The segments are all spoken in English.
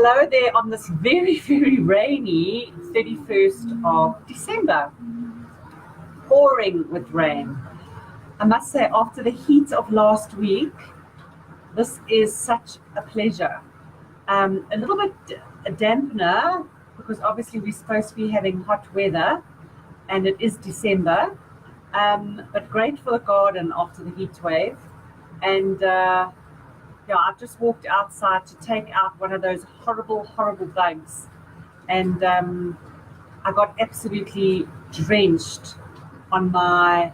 Hello there on this very, very rainy 31st of December, pouring with rain. I must say, after the heat of last week, this is such a pleasure. A little bit a dampener because obviously we're supposed to be having hot weather and it is December, but great for the garden after the heat wave. And I've just walked outside to take out one of those horrible, horrible bugs. And I got absolutely drenched on my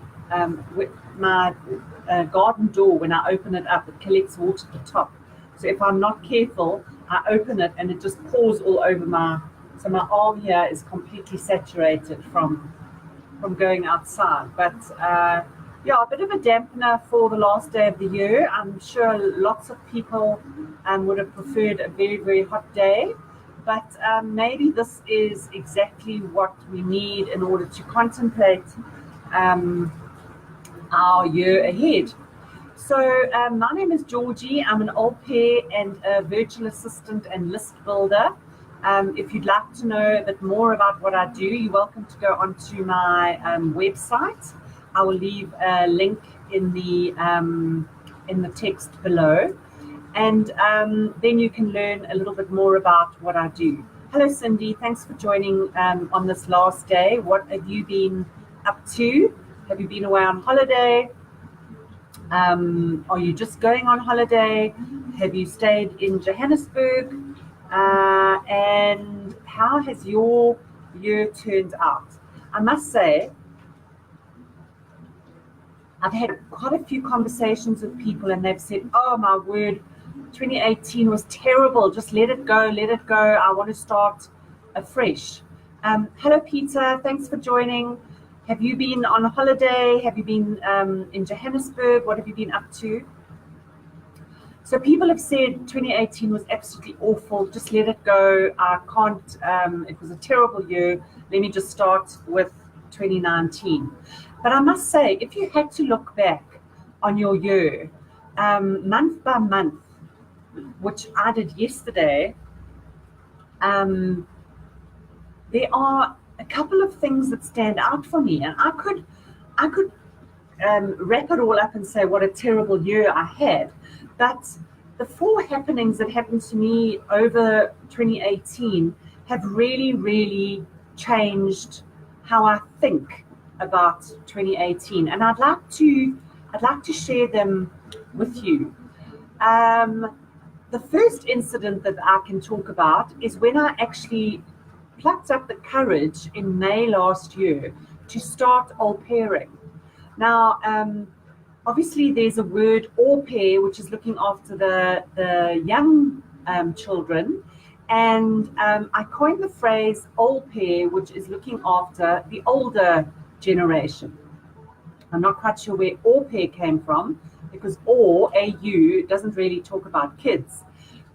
garden door. When I open it up, it collects water at the top. So if I'm not careful, I open it and it just pours all over so my arm here is completely saturated from going outside. But a bit of a dampener for the last day of the year. I'm sure lots of people would have preferred a very, very hot day, but maybe this is exactly what we need in order to contemplate our year ahead. So my name is Georgie. I'm an au pair and a virtual assistant and list builder. If you'd like to know a bit more about what I do, you're welcome to go onto my website. I will leave a link in the text below, and then you can learn a little bit more about what I do. Hello, Cindy. Thanks for joining on this last day. What have you been up to? Have you been away on holiday? Are you just going on holiday? Have you stayed in Johannesburg? And how has your year turned out? I must say, I've had quite a few conversations with people and they've said, oh my word, 2018 was terrible. Just let it go, let it go. I want to start afresh. Hello, Peter. Thanks for joining. Have you been on a holiday? Have you been in Johannesburg? What have you been up to? So people have said 2018 was absolutely awful. Just let it go. I can't, it was a terrible year. Let me just start with 2019. But I must say, if you had to look back on your year, month by month, which I did yesterday, there are a couple of things that stand out for me. And I could wrap it all up and say what a terrible year I had. But the four happenings that happened to me over 2018 have really, really changed how I think about 2018, and I'd like to share them with you. The first incident that I can talk about is when I actually plucked up the courage in May last year to start au pairing. Now, obviously, there's a word au pair, which is looking after the young children. And I coined the phrase au pair, which is looking after the older generation. I'm not quite sure where au pair came from, because AU doesn't really talk about kids,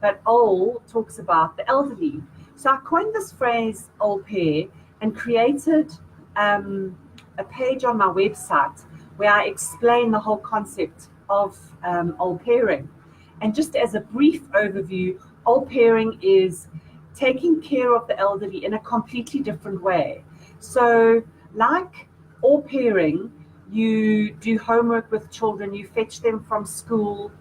but au talks about the elderly. So I coined this phrase au pair and created a page on my website where I explain the whole concept of au pairing. And just as a brief overview, au pairing is taking care of the elderly in a completely different way. So like au pairing, you do homework with children, you fetch them from school,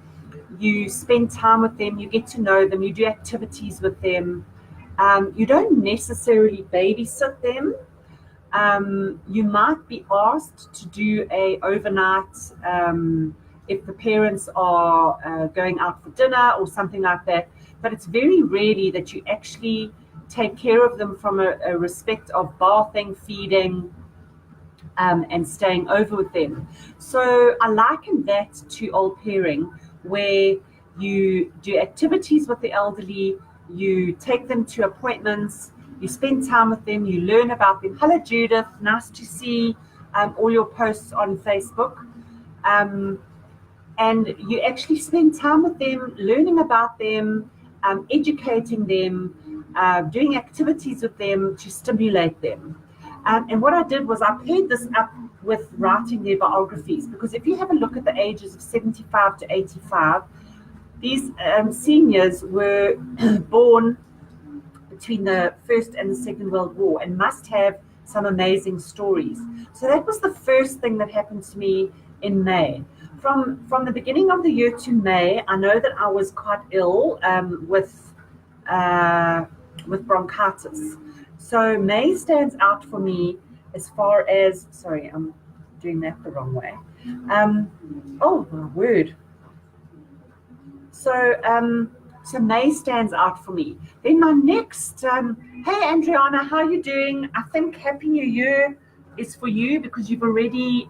you spend time with them, you get to know them, you do activities with them. You don't necessarily babysit them. You might be asked to do a overnight if the parents are going out for dinner or something like that. But it's very rarely that you actually take care of them from a respect of bathing, feeding, and staying over with them. So I liken that to au pairing, where you do activities with the elderly, you take them to appointments, you spend time with them, you learn about them. Hello, Judith. Nice to see all your posts on Facebook. And you actually spend time with them, learning about them, educating them, doing activities with them to stimulate them. And what I did was I paired this up with writing their biographies, because if you have a look at the ages of 75 to 85, these seniors were born between the First and the Second World War and must have some amazing stories. So that was the first thing that happened to me in May. From the beginning of the year to May, I know that I was quite ill with bronchitis. So May stands out for me as far as, sorry, I'm doing that the wrong way. Oh my word. So May stands out for me. Then my next, hey Andriana, how are you doing? I think Happy New Year is for you because you've already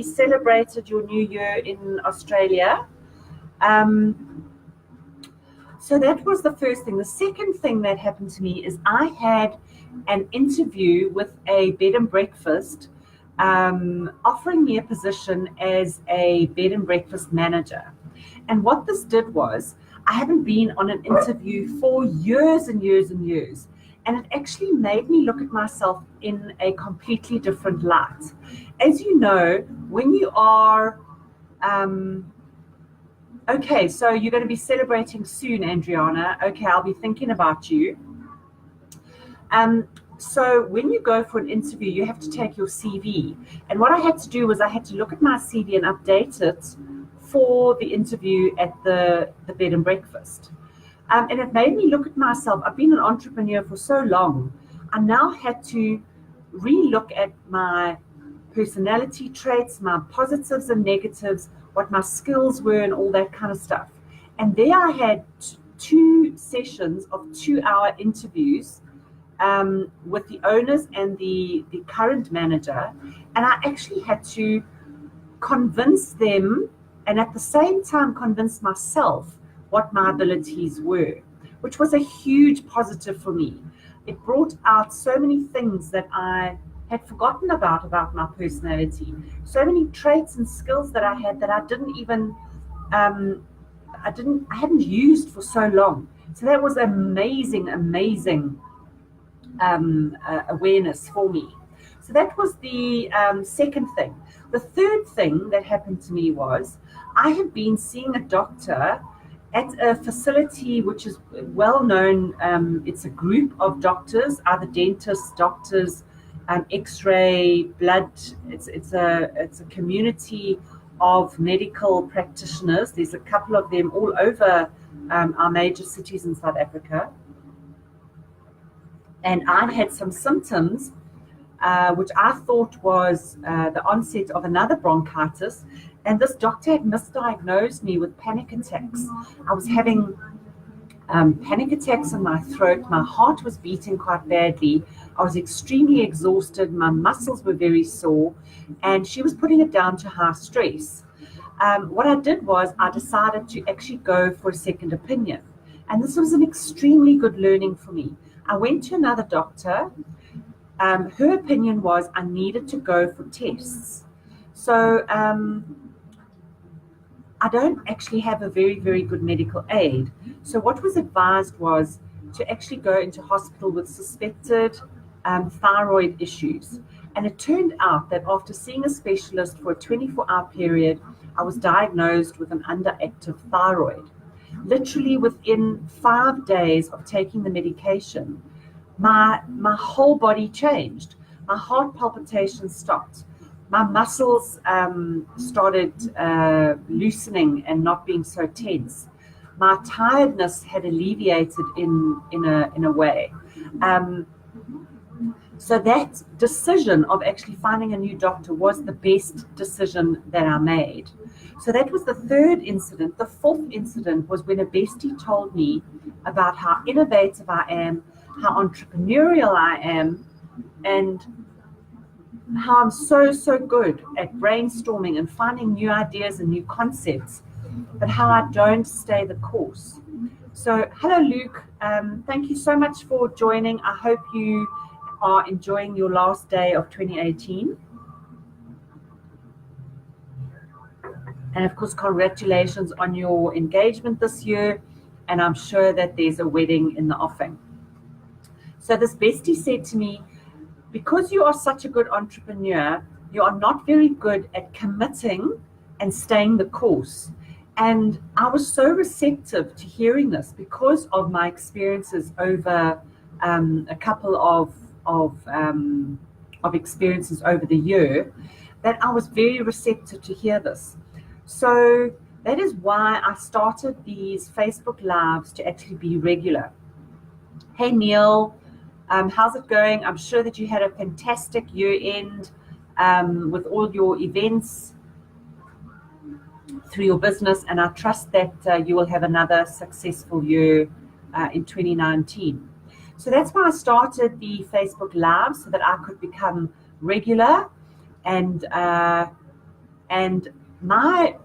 celebrated your New Year in Australia. So that was the first thing. The second thing that happened to me is I had an interview with a bed and breakfast offering me a position as a bed and breakfast manager. And what this did was, I haven't been on an interview for years and years and years. And it actually made me look at myself in a completely different light. As you know, when you are, okay, so you're going to be celebrating soon, Andriana. Okay, I'll be thinking about you. So when you go for an interview, you have to take your CV. And what I had to do was I had to look at my CV and update it for the interview at the bed and breakfast. And it made me look at myself. I've been an entrepreneur for so long. I now had to re-look at my personality traits, my positives and negatives, what my skills were and all that kind of stuff. And there I had 2 sessions of 2-hour interviews with the owners and the current manager. And I actually had to convince them and at the same time convince myself what my abilities were, which was a huge positive for me. It brought out so many things that I had forgotten about my personality, so many traits and skills that I had that I didn't even, I hadn't used for so long. So that was amazing awareness for me. So that was the second thing. The third thing that happened to me was I have been seeing a doctor at a facility which is well known. It's a group of doctors, either dentists, doctors, X-ray, blood. It's a community of medical practitioners. There's a couple of them all over our major cities in South Africa. And I had some symptoms, which I thought was the onset of another bronchitis. And this doctor had misdiagnosed me with panic attacks. I was having panic attacks in my throat. My heart was beating quite badly. I was extremely exhausted. My muscles were very sore. And she was putting it down to high stress. What I did was I decided to actually go for a second opinion. And this was an extremely good learning for me. I went to another doctor. Her opinion was I needed to go for tests. So I don't actually have a very, very good medical aid. So what was advised was to actually go into hospital with suspected thyroid issues. And it turned out that after seeing a specialist for a 24-hour period, I was diagnosed with an underactive thyroid. Literally within 5 days of taking the medication, my whole body changed. My heart palpitations stopped. My muscles started loosening and not being so tense. My tiredness had alleviated in a way. So that decision of actually finding a new doctor was the best decision that I made. So that was the third incident. The fourth incident was when a bestie told me about how innovative I am, how entrepreneurial I am, and how I'm so good at brainstorming and finding new ideas and new concepts, but how I don't stay the course. So hello, Luke. Thank you so much for joining. I hope you are enjoying your last day of 2018. And of course, congratulations on your engagement this year. And I'm sure that there's a wedding in the offing. So this bestie said to me, because you are such a good entrepreneur, you are not very good at committing and staying the course. And I was so receptive to hearing this because of my experiences over a couple of experiences over the year, that I was very receptive to hear this. So that is why I started these Facebook Lives to actually be regular. Hey Neil, how's it going? I'm sure that you had a fantastic year end with all your events through your business, and I trust that you will have another successful year in 2019. So that's why I started the Facebook Live, so that I could become regular. And my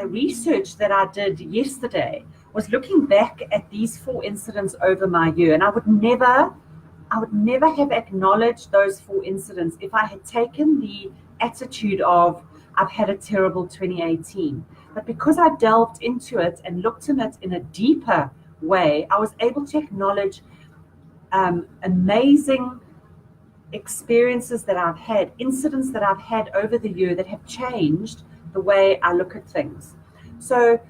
research that I did yesterday was looking back at these 4 incidents over my year, and I would never have acknowledged those 4 incidents if I had taken the attitude of I've had a terrible 2018. But because I delved into it and looked at it in a deeper way, I was able to acknowledge amazing experiences that I've had, incidents that I've had over the year that have changed the way I look at things. So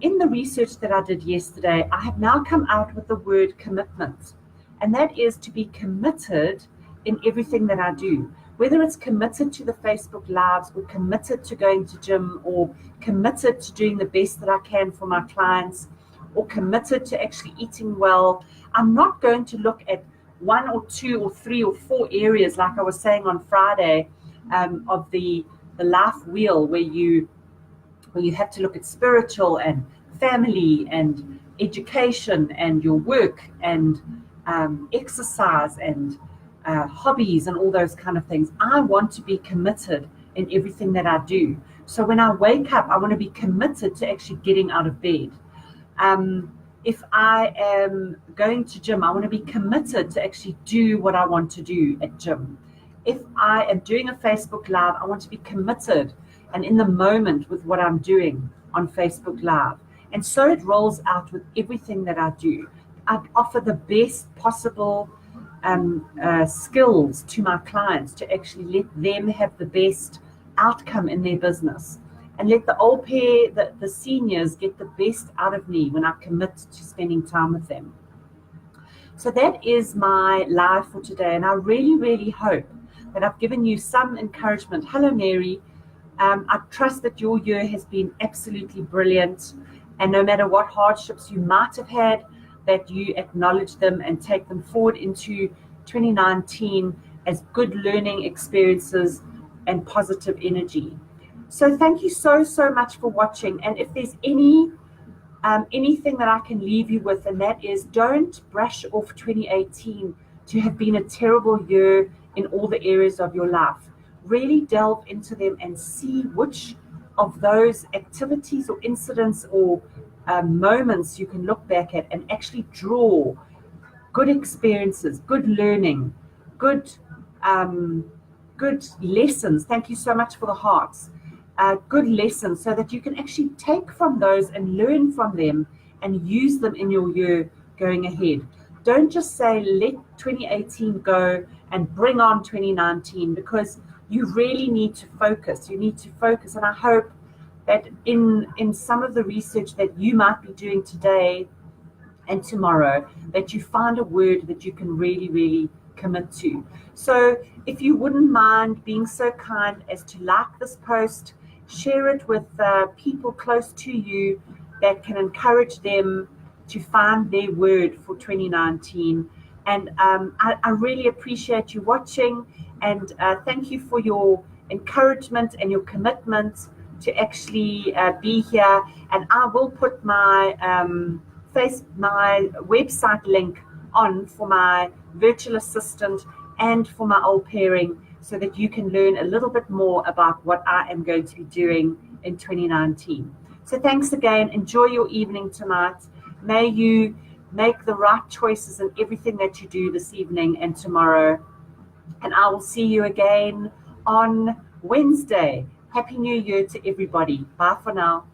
in the research that I did yesterday, I have now come out with the word commitment. And that is to be committed in everything that I do. Whether it's committed to the Facebook Lives, or committed to going to gym, or committed to doing the best that I can for my clients, or committed to actually eating well, I'm not going to look at 1 or 2 or 3 or 4 areas, like I was saying on Friday, of the life wheel, where you have to look at spiritual and family and education and your work and exercise and hobbies and all those kind of things. I want to be committed in everything that I do. So when I wake up, I want to be committed to actually getting out of bed. If I am going to gym, I want to be committed to actually do what I want to do at gym. If I am doing a Facebook Live, I want to be committed and in the moment with what I'm doing on Facebook Live. And so it rolls out with everything that I do. I offer the best possible skills to my clients to actually let them have the best outcome in their business, and let the old pair, the seniors, get the best out of me when I commit to spending time with them. So that is my live for today, and I really, really hope that I've given you some encouragement. Hello, Mary. I trust that your year has been absolutely brilliant, and no matter what hardships you might have had, that you acknowledge them and take them forward into 2019 as good learning experiences and positive energy. So thank you so much for watching. And if there's anything that I can leave you with, and that is, don't brush off 2018 to have been a terrible year in all the areas of your life. Really delve into them and see which of those activities or incidents or moments you can look back at and actually draw good experiences, good learning, good lessons. Thank you so much for the hearts. Good lessons, so that you can actually take from those and learn from them and use them in your year going ahead. Don't just say let 2018 go and bring on 2019, because you really need to focus. You need to focus, and I hope that in some of the research that you might be doing today and tomorrow, that you find a word that you can really, really commit to. So if you wouldn't mind being so kind as to like this post, share it with people close to you that can encourage them to find their word for 2019. And I really appreciate you watching, and thank you for your encouragement and your commitment to actually be here. And I will put my my website link on for my virtual assistant and for my old pairing, so that you can learn a little bit more about what I am going to be doing in 2019. So thanks again. Enjoy your evening tonight. May you make the right choices in everything that you do this evening and tomorrow. And I will see you again on Wednesday. Happy New Year to everybody. Bye for now.